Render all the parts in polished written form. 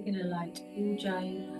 taking a light ujjayi breath.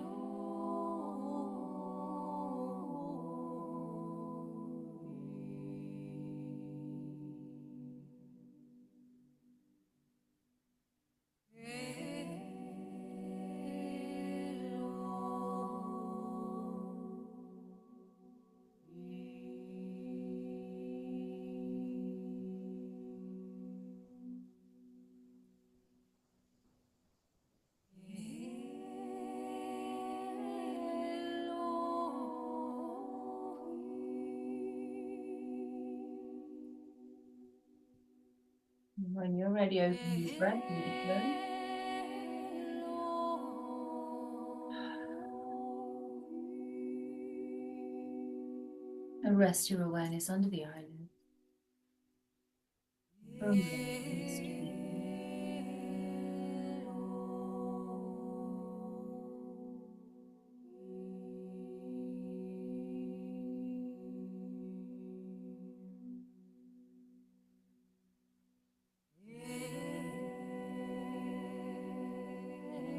When you're ready, open your breath really close. And rest your awareness under the eyelids for a moment. Just breathe.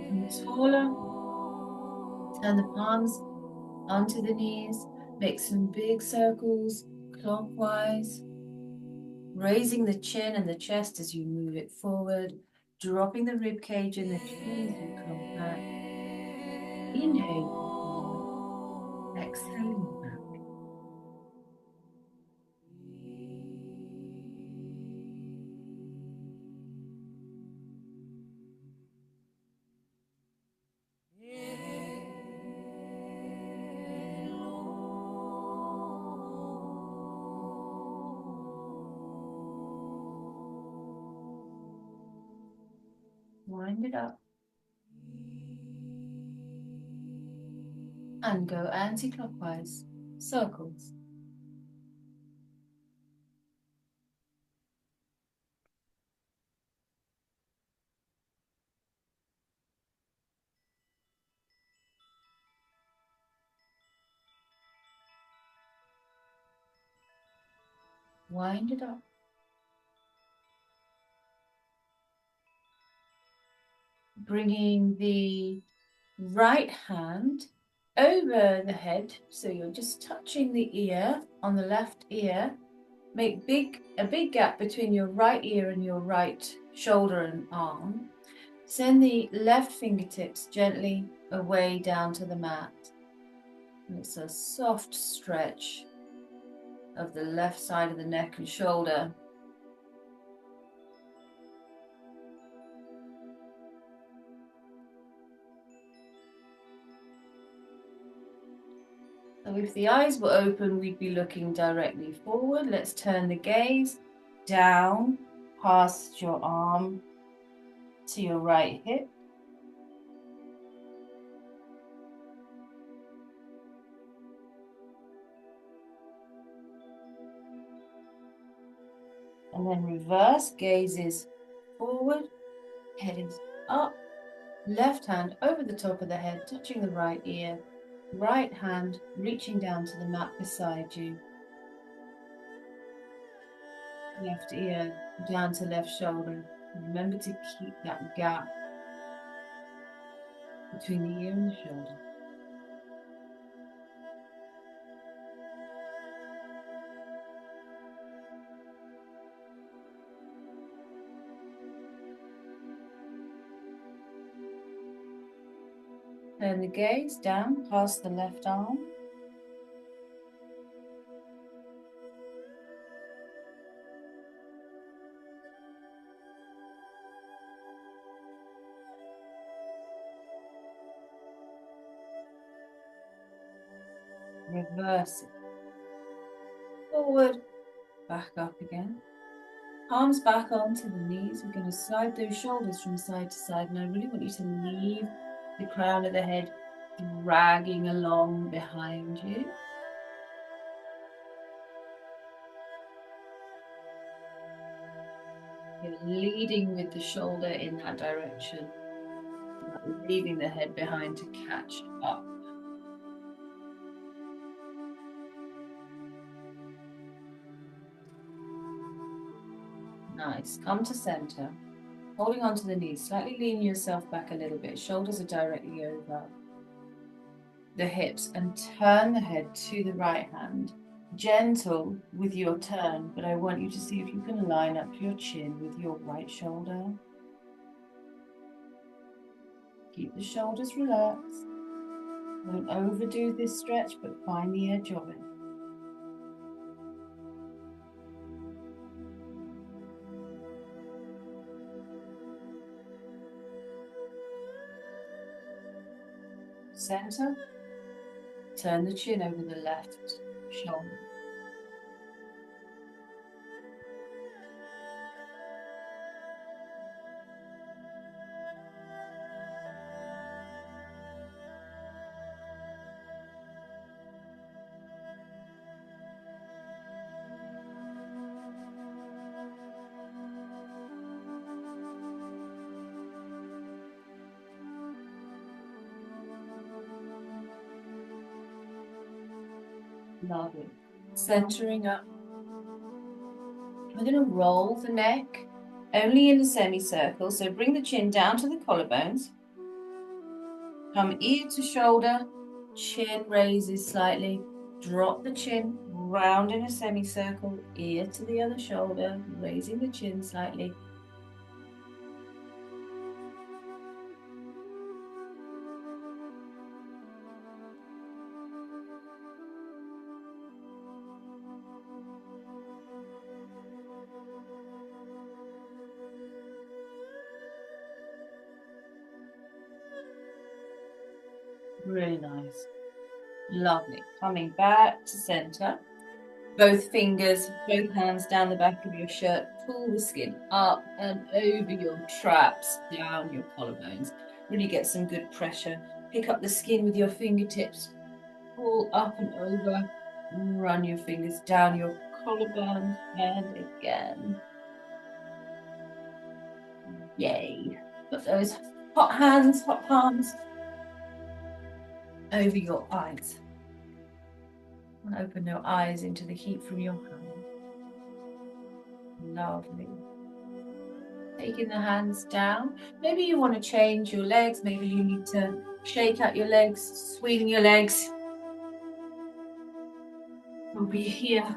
And taller, turn the palms onto the knees, make some big circles clockwise, raising the chin and the chest as you move it forward, dropping the rib cage in the chin as you come back. Inhaling forward, exhaling back. Wind it up. And go anti-clockwise, circles. Wind it up. Bringing the right hand over the head, so you're just touching the ear on the left ear. Make a big gap between your right ear and your right shoulder and arm. Send the left fingertips gently away down to the mat. And it's a soft stretch of the left side of the neck and shoulder. So if the eyes were open, we'd be looking directly forward. Let's turn the gaze down past your arm to your right hip. And then reverse, gaze is forward, head is up, left hand over the top of the head, touching the right ear, right hand reaching down to the mat beside you. Left ear down to left shoulder. Remember to keep that gap between the ear and the shoulder. Turn the gaze down past the left arm. Reverse it. Forward, back up again. Arms back onto the knees. We're going to slide those shoulders from side to side. And I really want you to leave the crown of the head dragging along behind you. You're leading with the shoulder in that direction, not leaving the head behind to catch up. Nice. Come to center. Holding onto the knees, slightly lean yourself back a little bit. Shoulders are directly over the hips, and turn the head to the right hand. Gentle with your turn, but I want you to see if you can line up your chin with your right shoulder. Keep the shoulders relaxed. Don't overdo this stretch, but find the edge of it. Center. Turn the chin over the left shoulder. Lovely. Centering up. We're going to roll the neck only in a semicircle. So bring the chin down to the collarbones. Come ear to shoulder. Chin raises slightly. Drop the chin, round in a semicircle, ear to the other shoulder, raising the chin slightly. Really nice. Lovely. Coming back to center. Both fingers, both hands down the back of your shirt. Pull the skin up and over your traps, down your collarbones. Really get some good pressure. Pick up the skin with your fingertips. Pull up and over. Run your fingers down your collarbone and again. Yay. Put those hot hands, hot palms over your eyes. And open your eyes into the heat from your hand. Lovely. Taking the hands down. Maybe you want to change your legs. Maybe you need to shake out your legs, swing your legs. We'll be here.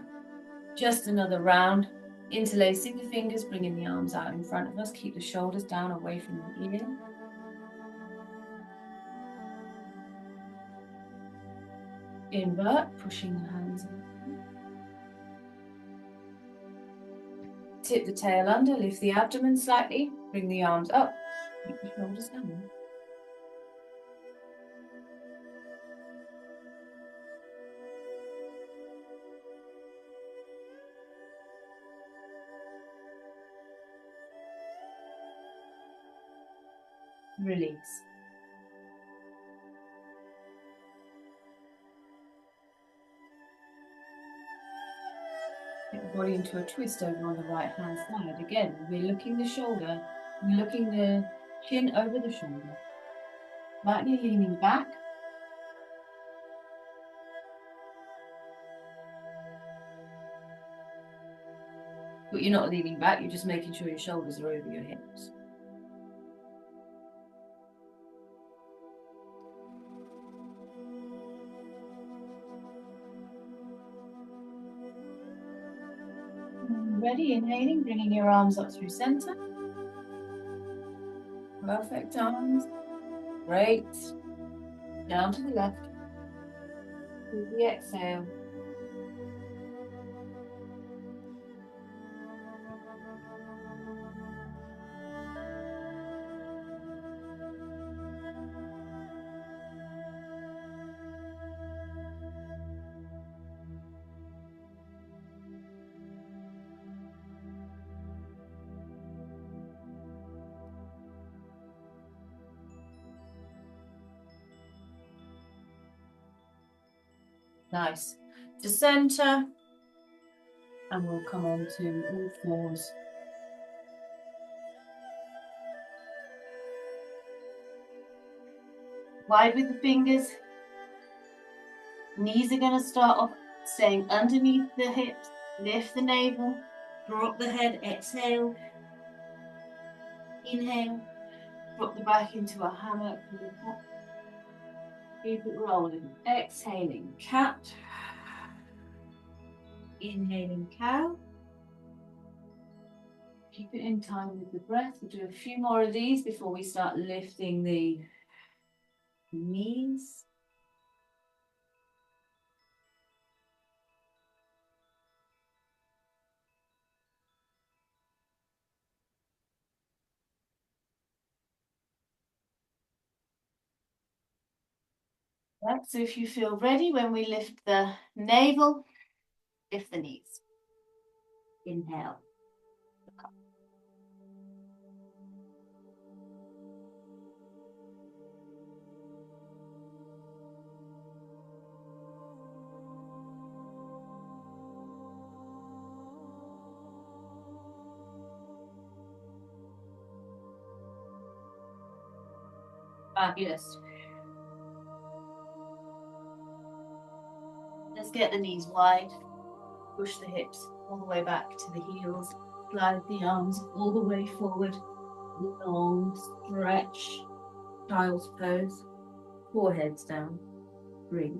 Just another round. Interlacing the fingers, bringing the arms out in front of us. Keep the shoulders down away from the ear. Invert, pushing the hands in. Tip the tail under, lift the abdomen slightly, bring the arms up, keep the shoulders down. Release. Get the body into a twist over on the right hand side. Again, we're looking the shoulder, we're looking the chin over the shoulder. Lightly leaning back. But you're not leaning back, you're just making sure your shoulders are over your hips. Ready, inhaling, bringing your arms up through center. Perfect arms. Great. Down to the left. With the exhale. Nice. To center. And we'll come on to all fours. Wide with the fingers. Knees are going to start off staying underneath the hips. Lift the navel. Drop the head. Exhale. Inhale, drop the back into a hammock. Keep it rolling. Exhaling, cat. Inhaling, cow. Keep it in time with the breath. We'll do a few more of these before we start lifting the knees. Right, so if you feel ready, when we lift the navel, lift the knees. Inhale. Fabulous. Let's get the knees wide. Push the hips all the way back to the heels. Slide the arms all the way forward. Long stretch. Child's pose. Foreheads down. Breathe.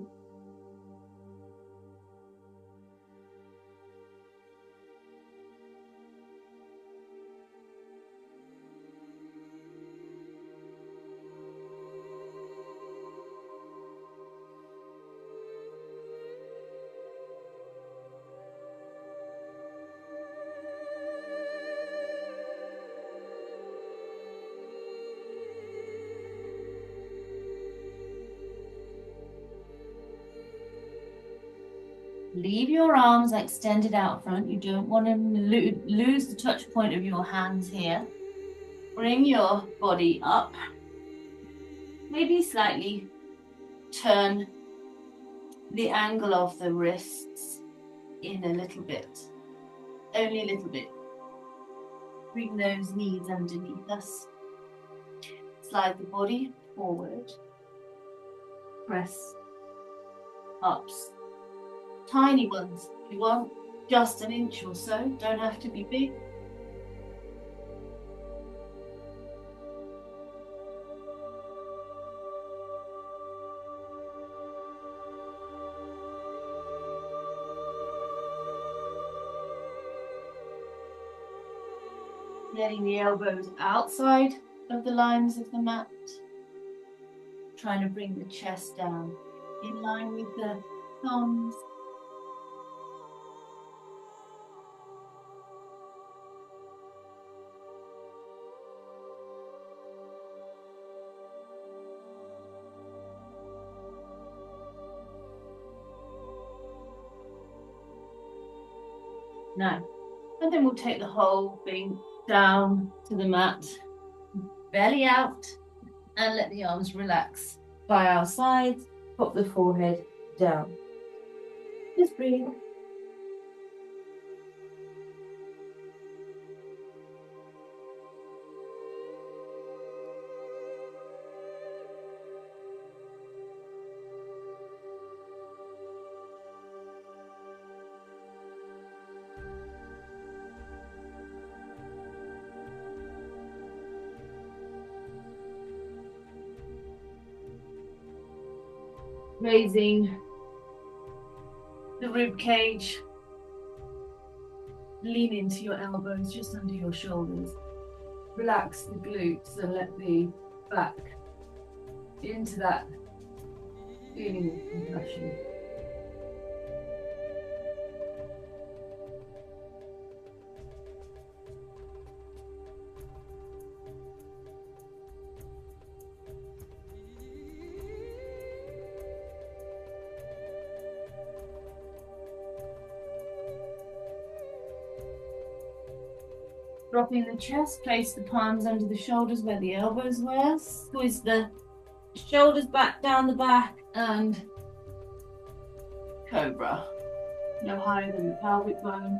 Leave your arms extended out front. You don't want to lose the touch point of your hands here. Bring your body up. Maybe slightly turn the angle of the wrists in a little bit. Only a little bit. Bring those knees underneath us. Slide the body forward. Press ups. Tiny ones if you want, just an inch or so, don't have to be big. Letting the elbows outside of the lines of the mat. Trying to bring the chest down in line with the thumbs. Now, and then we'll take the whole thing down to the mat, belly out, and let the arms relax by our sides. Pop the forehead down. Just breathe. Raising the rib cage. Lean into your elbows just under your shoulders. Relax the glutes and let the back into that feeling of compression. Dropping the chest, place the palms under the shoulders where the elbows were. Squeeze the shoulders back down the back and cobra. No higher than the pelvic bone.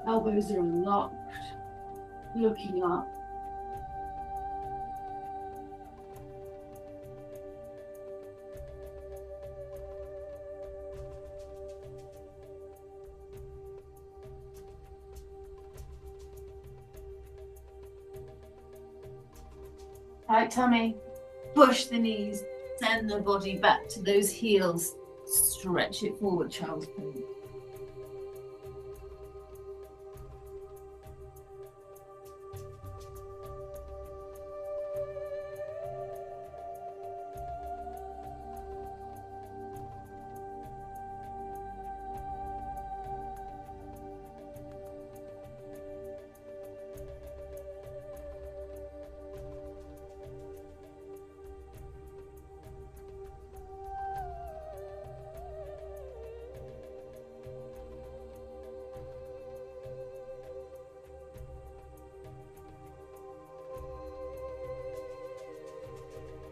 Elbows are locked, looking up. Tight tummy. Push the knees. Send the body back to those heels. Stretch it forward, child's pose.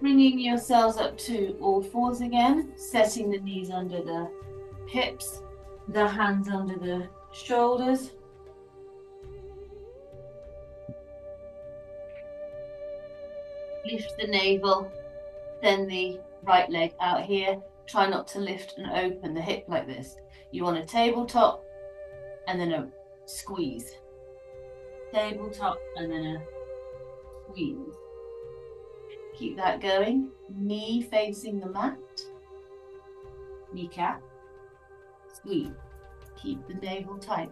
Bringing yourselves up to all fours again, setting the knees under the hips, the hands under the shoulders. Lift the navel, then the right leg out here. Try not to lift and open the hip like this. You want a tabletop and then a squeeze. Tabletop and then a squeeze. Keep that going. Knee facing the mat. Kneecap. Squeeze. Keep the navel tight.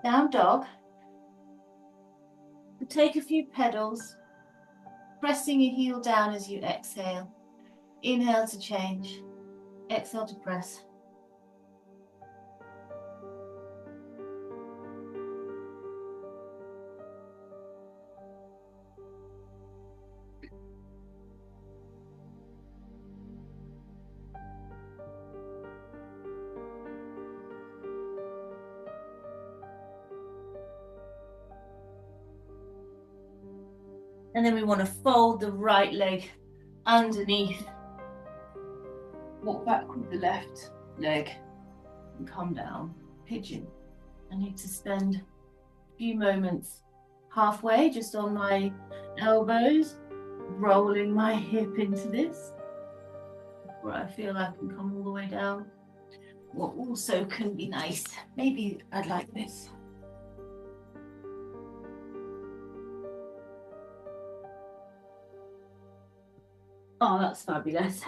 Down dog. Take a few pedals, pressing your heel down as you exhale. Inhale to change, exhale to press. And then we want to fold the right leg underneath. Walk back with the left leg and come down. Pigeon. I need to spend a few moments halfway just on my elbows, rolling my hip into this, where I feel I can come all the way down. What also can be nice, maybe I'd like this. Oh, that's fabulous.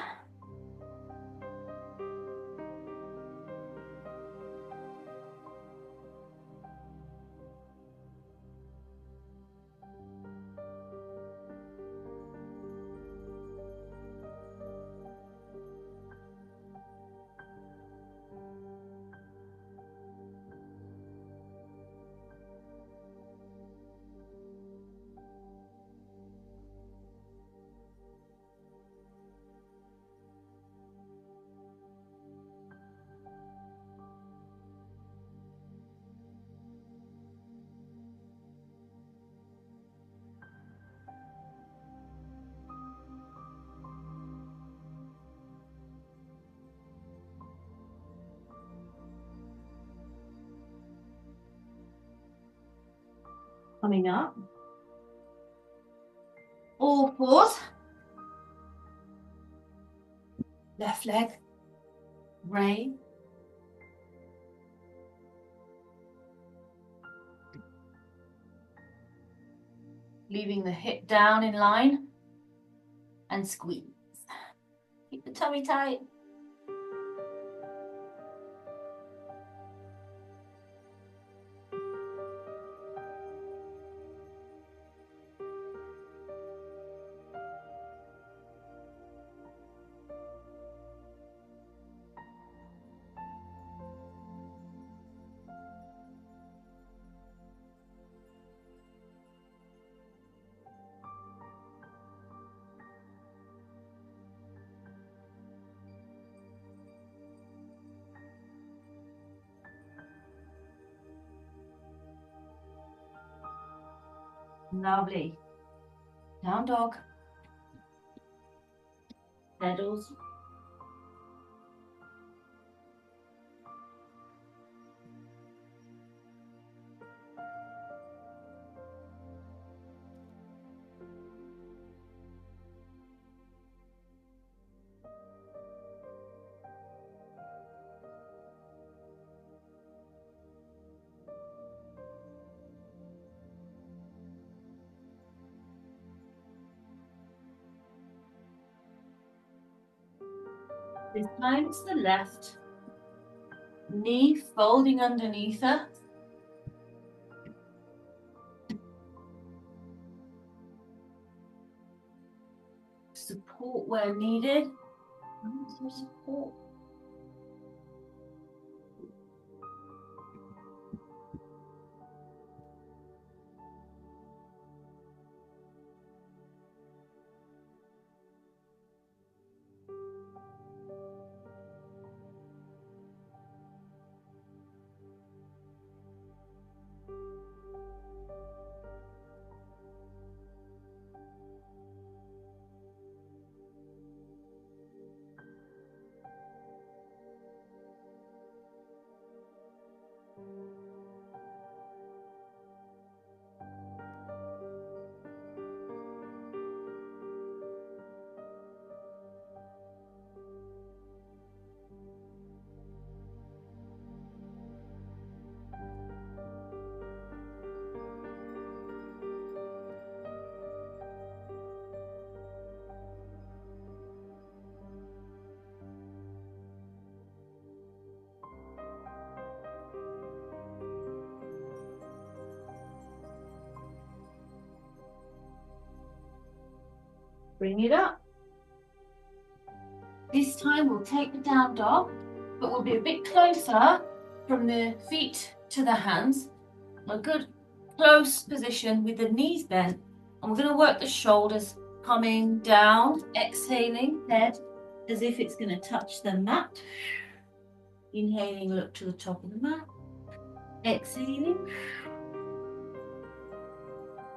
Coming up. All fours. Left leg. Ray. Leaving the hip down in line and squeeze. Keep the tummy tight. Lovely. Down dog. Pedals. This time it's the left. Knee folding underneath her. Support where needed. Support. Bring it up. This time we'll take the down dog, but we'll be a bit closer from the feet to the hands. A good close position with the knees bent. And we're going to work the shoulders coming down, exhaling, head as if it's going to touch the mat. Inhaling, look to the top of the mat. Exhaling.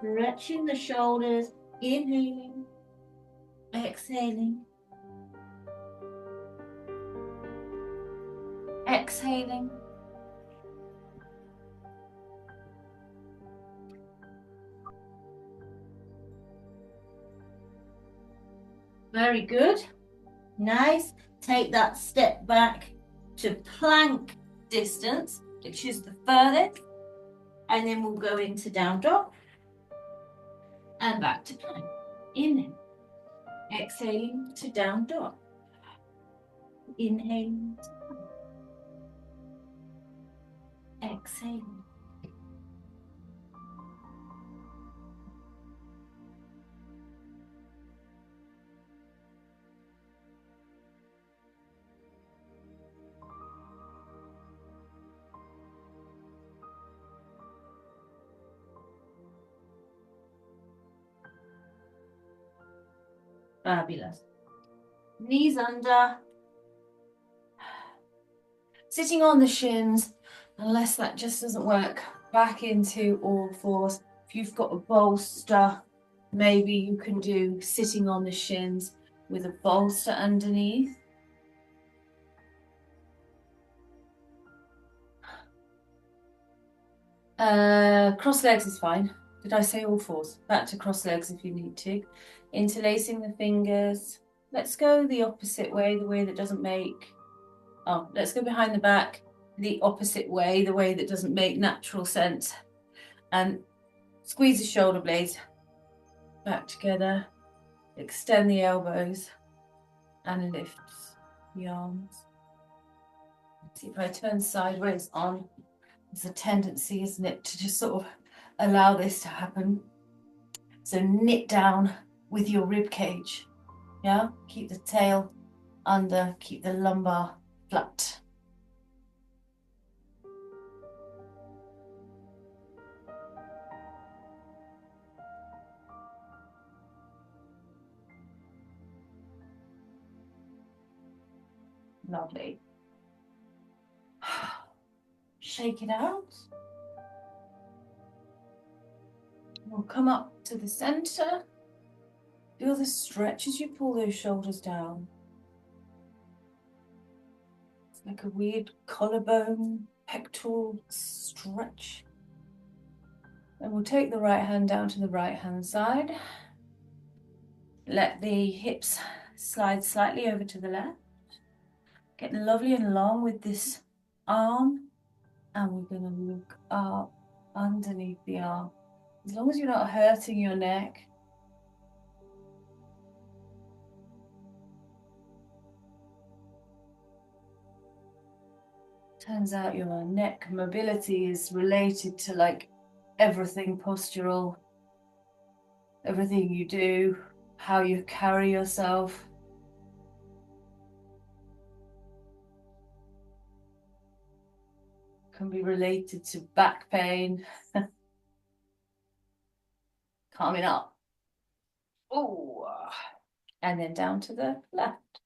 Stretching the shoulders, inhaling, exhaling. Exhaling. Very good. Nice. Take that step back to plank distance, which is the furthest. And then we'll go into down dog. And back to plank. Inhale. Exhaling to down dog. Inhaling. Exhaling. Fabulous. Knees under. Sitting on the shins, unless that just doesn't work, back into all fours. If you've got a bolster, maybe you can do sitting on the shins with a bolster underneath. Cross legs is fine. Did I say all fours? Back to cross legs if you need to. Interlacing the fingers. Let's go the opposite way, the way that doesn't make... Oh, let's go behind the back, the opposite way, the way that doesn't make natural sense. And squeeze the shoulder blades back together. Extend the elbows and lift the arms. See, if I turn sideways on, there's a tendency, isn't it, to just sort of allow this to happen. So knit down with your rib cage. Yeah, keep the tail under, keep the lumbar flat. Lovely. Shake it out. We'll come up to the center. Feel the stretch as you pull those shoulders down. It's like a weird collarbone, pectoral stretch. And we'll take the right hand down to the right hand side. Let the hips slide slightly over to the left. Getting lovely and long with this arm. And we're going to look up underneath the arm. As long as you're not hurting your neck. Turns out your neck mobility is related to like everything postural, everything you do, how you carry yourself. Can be related to back pain. Calming up. Oh, and then down to the left.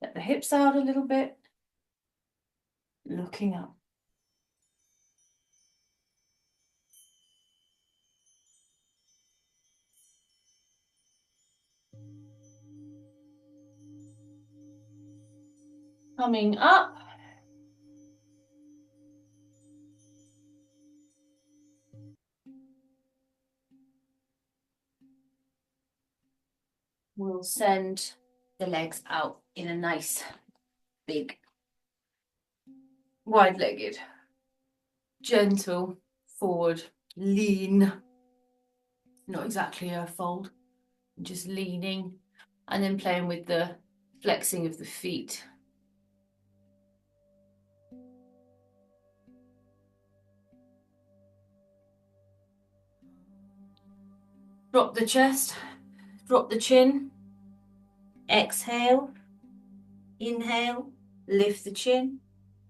Let the hips out a little bit. Looking up. Coming up. We'll send the legs out in a nice, big, wide-legged, gentle, forward, lean. Not exactly a fold, just leaning, and then playing with the flexing of the feet. Drop the chest, drop the chin. Exhale, inhale, lift the chin,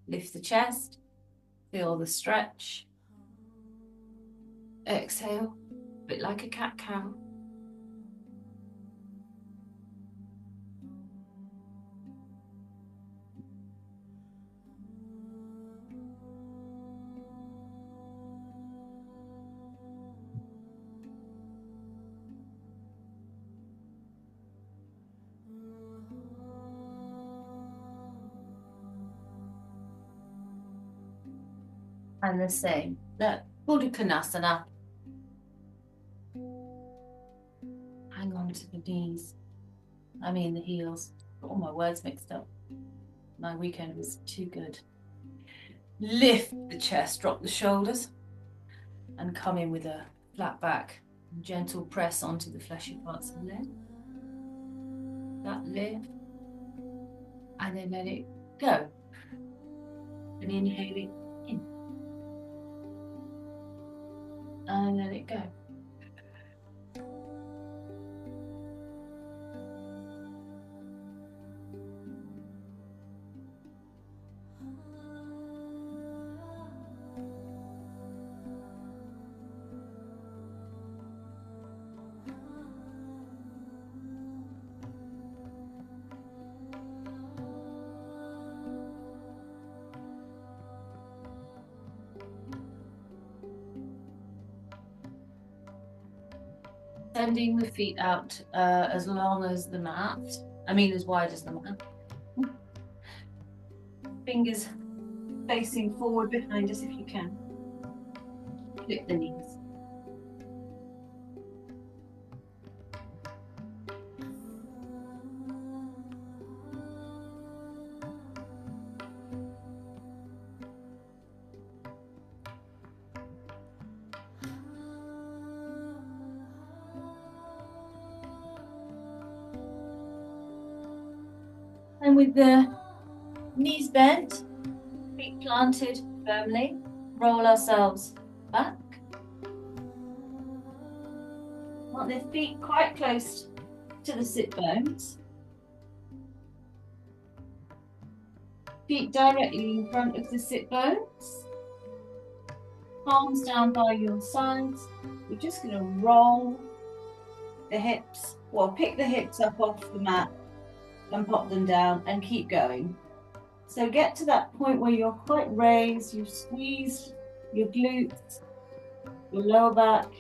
lift the chest, feel the stretch. Exhale, a bit like a cat-cow. And the same, the Buddha Konasana. Hang on to the knees. I mean the heels. Got all my words mixed up. My weekend was too good. Lift the chest, drop the shoulders, and come in with a flat back. Gentle press onto the fleshy parts of the leg. That lift. And then let it go. And inhaling in. And let it go. Sending the feet out as long as the mat. I mean as wide as the mat. Fingers facing forward behind us if you can. Flip the knees. And with the knees bent, feet planted firmly, roll ourselves back. Want the feet quite close to the sit bones. Feet directly in front of the sit bones. Palms down by your sides. We're just going to roll the hips, well, pick the hips up off the mat and pop them down and keep going. So get to that point where you're quite raised, you've squeezed your glutes, your lower back,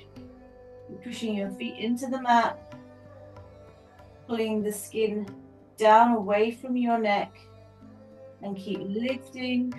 You're pushing your feet into the mat, pulling the skin down away from your neck, and keep lifting.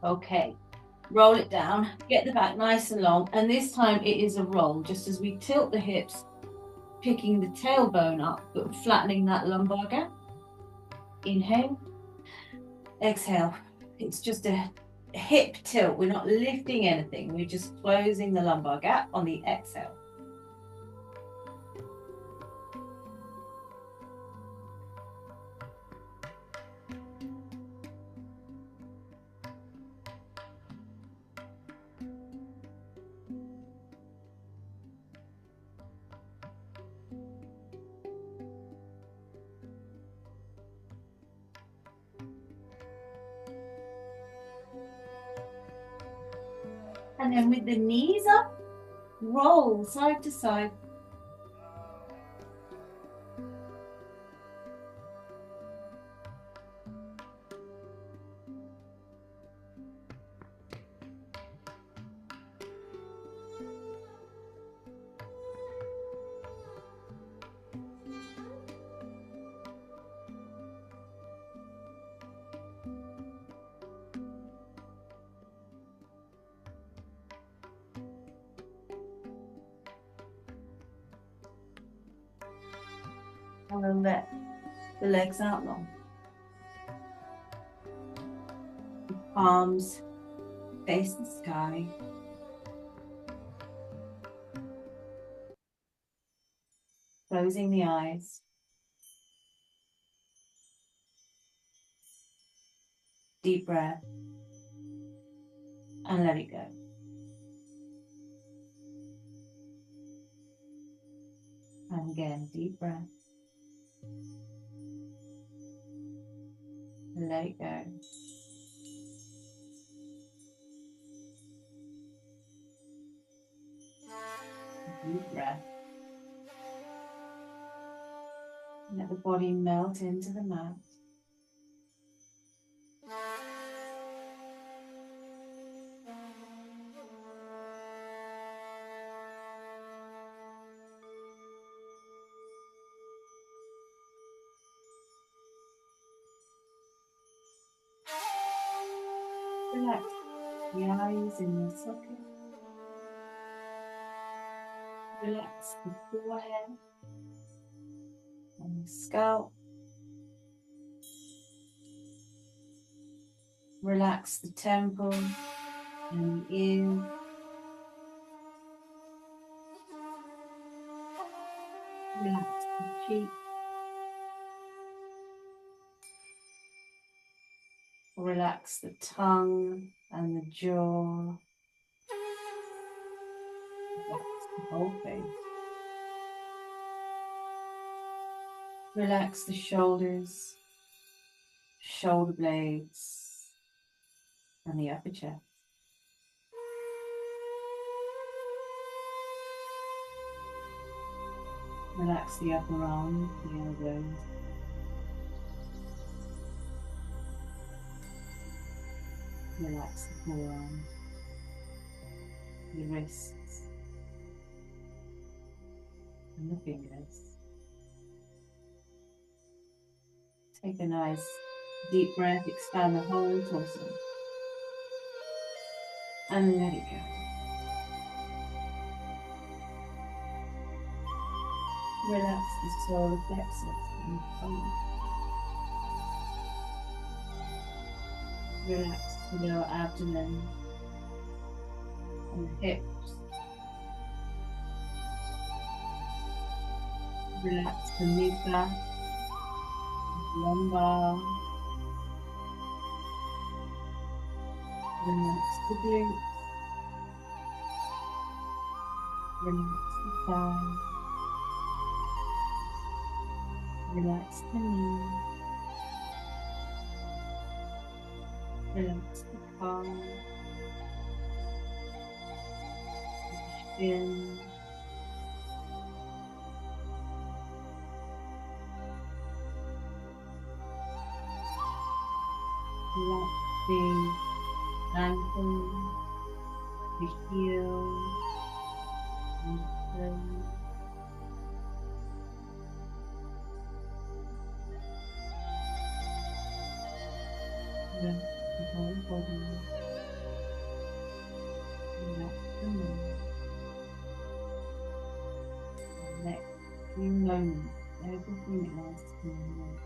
Okay, roll it down, get the back nice and long, and this time it is a roll, just as we tilt the hips, picking the tailbone up, but flattening that lumbar gap. Inhale, exhale. It's just a hip tilt. We're not lifting anything. We're just closing the lumbar gap on the exhale. And then with the knees up, roll side to side. And then let the legs out long. The palms face the sky. Closing the eyes. Deep breath. And let it go. And again, deep breath. And let it go. Deep breath. Let the body melt into the mat. Relax the eyes in the socket. Relax the forehead and the scalp. Relax the temple and the ears. Relax the cheek. Relax the tongue and the jaw. Relax the whole face. Relax the shoulders, shoulder blades, and the upper chest. Relax the upper arms, the elbows. Relax the forearms, the wrists, and the fingers. Take a nice deep breath, expand the whole torso. And let it go. Relax the solar plexus and tongue. Relax the lower abdomen and the hips. Relax the mid-back, lumbar. Relax the glutes. Relax the thighs. Relax the knees. Relax the palms. The shin. Relax the ankles, the heels, and the toes. Relax the whole body. Relax the mind. The next few moments, everything else can wait.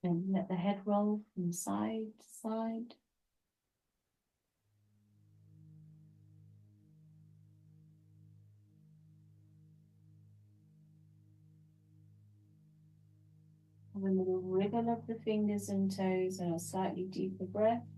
And let the head roll from side to side. Have a little wriggle of the fingers and toes and a slightly deeper breath.